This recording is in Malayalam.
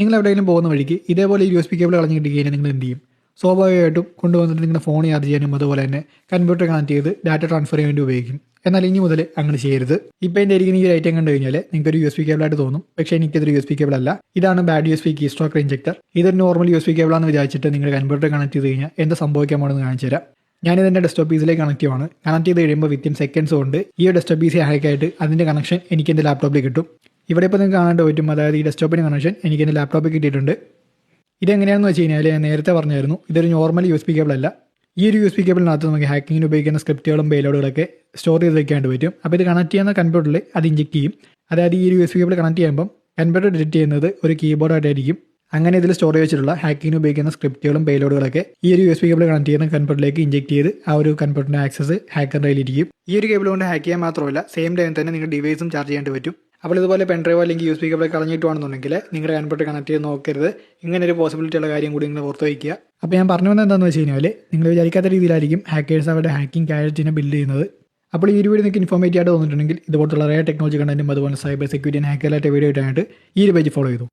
നിങ്ങൾ എവിടെയെങ്കിലും പോകുന്ന വഴിക്ക് ഇതേപോലെ ഒരു USB കേബിൾ കളഞ്ഞ് കിട്ടി കഴിഞ്ഞാൽ നിങ്ങൾ എന്ത് ചെയ്യും? സ്വാഭാവികമായിട്ടും കൊണ്ടുവന്നിട്ട് നിങ്ങളുടെ ഫോൺ ചാർജ് ചെയ്യാനും അതുപോലെ തന്നെ കമ്പ്യൂട്ടർ കണക്ട് ചെയ്ത് ഡാറ്റ ട്രാൻസ്ഫർ ചെയ്യാൻ വേണ്ടി ഉപയോഗിക്കും. എന്നാൽ ഇനി മുതൽ അങ്ങനെ ചെയ്യരുത്. ഇപ്പോൾ എൻ്റെ ഇരിക്കുന്ന ഈ ഒരു ഐറ്റം കണ്ടു കഴിഞ്ഞാൽ നിങ്ങൾക്കൊരു USB കേബിളായിട്ട് തോന്നും. പക്ഷേ എനിക്കതൊരു USB കേബിൾ അല്ല. ഇതാണ് bad USB key stroke injector. ഇതൊരു നോർമൽ USB കേബിളാണെന്ന് വിചാരിച്ചിട്ട് നിങ്ങൾ കമ്പ്യൂട്ടർ കണക്ട് ചെയ്ത് കഴിഞ്ഞാൽ എന്ത് സംഭവിക്കാൻ പോണെന്ന് കാണിച്ചു തരാം. ഞാനിതെൻ്റെ ഡെസ്ക്ടോപ്പ് പീസിലേക്ക് കണക്ട് ചെയ്യുവാണ്. കണക്ട് ചെയ്ത് കഴിയുമ്പോൾ വിത്തിൻ സെക്കൻഡ്സ് കൊണ്ട് ഈ ഡെസ്ക്ടോപ്പ് പീസി ഹാക്കായിട്ട് അതിൻ്റെ കണക്ഷൻ എനിക്ക് എൻ്റെ ലാപ്ടോപ്പിൽ കിട്ടും. ഇവിടെ ഇപ്പോൾ നിങ്ങൾക്ക് കാണാൻ പറ്റും, അതായത് ഈ ഡെസ്ക്ടോപ്പിൻ്റെ കണക്ഷൻ എനിക്ക് എൻ്റെ ലാപ്ടോപ്പിൽ കിട്ടിയിട്ടുണ്ട്. ഇതെങ്ങനെയാണെന്ന് വെച്ച് കഴിഞ്ഞാൽ ഞാൻ നേരത്തെ പറഞ്ഞായിരുന്നു, ഇതൊരു നോർമൽ USB കേബിൾ അല്ല. ഈ ഒരു USB കേബിളിനകത്ത് നമുക്ക് ഹാക്കിങ്ങിന് ഉപയോഗിക്കുന്ന സ്ക്രിപ്റ്റുകളും പേലോഡുകളൊക്കെ സ്റ്റോർ ചെയ്ത് വെക്കാണ്ട് പറ്റും. അപ്പോൾ ഇത് കണക്ട് ചെയ്യുന്ന കമ്പ്യൂട്ടറിൽ അത് ഇഞ്ചെക്ട് ചെയ്യും. അതായത് ഈ ഒരു USB കേബിൾ കണക്ട് ചെയ്യുമ്പം കമ്പ്യൂട്ടർ ഡിറ്റക്ട് ചെയ്യുന്നത് ഒരു കീബോർഡായിട്ടായിരിക്കും. അങ്ങനെ ഇതിൽ സ്റ്റോർ വെച്ചിട്ടുള്ള ഹാക്കിങ്ങിന് ഉപയോഗിക്കുന്ന സ്ക്രിപ്റ്റുകളും പേലോഡുകളൊക്കെ ഈ ഒരു USB കേബിൾ കണക്ട് ചെയ്യുന്ന കമ്പ്യൂട്ടറിലേക്ക് ഇഞ്ചെക്ട് ചെയ്ത് ആ ഒരു കമ്പ്യൂട്ടറിൻ്റെ ആക്സസ് ഹാക്കറിൻ്റെ കയ്യിലിരിക്കും. ഈ ഒരു കേബിൾ കൊണ്ട് ഹാക്ക് ചെയ്യാൻ മാത്രമല്ല സെയിം ടൈം തന്നെ നിങ്ങൾ ഡിവൈസും ചാർജ് ചെയ്യാണ്ട് പറ്റും. അപ്പോൾ ഇതുപോലെ പെൻഡ്രൈവോ അല്ലെങ്കിൽ USB കേബിൾ കളഞ്ഞിട്ടുവാണെന്നുണ്ടെങ്കിൽ നിങ്ങളുടെ കമ്പ്യൂട്ടർ കണക്ട് ചെയ്ത് നോക്കരുത്. ഇങ്ങനെ ഒരു പോസിബിലിറ്റി ഉള്ള കാര്യം കൂടി നിങ്ങൾ ഓർത്ത് വയ്ക്കുക. അപ്പോൾ ഞാൻ പറഞ്ഞു വന്നത് എന്താണെന്ന് വെച്ച് കഴിഞ്ഞാൽ നിങ്ങൾ വിചാരിക്കാത്ത രീതിയിലായിരിക്കും ഹാക്കേഴ്സ് അവരുടെ ഹാക്കിംഗ് കാരറ്റിനെ ബിൽഡ് ചെയ്യുന്നത്. അപ്പോൾ ഈ ഒരു വീഡിയോ നിങ്ങൾക്ക് ഇൻഫോർമേറ്റീവ് ആയിട്ട് തോന്നിയിട്ടുണ്ടെങ്കിൽ ഇതുപോലുള്ള റേ ടെക്നോളജി കണ്ടന്റും അതുപോലെ സൈബർ സെക്യൂരിറ്റി ആൻഡ് ഹാക്കറിലായിട്ട് വീഡിയോ ആയിട്ട് ഈ ഒരു പേജ് ഫോളോ ചെയ്തു.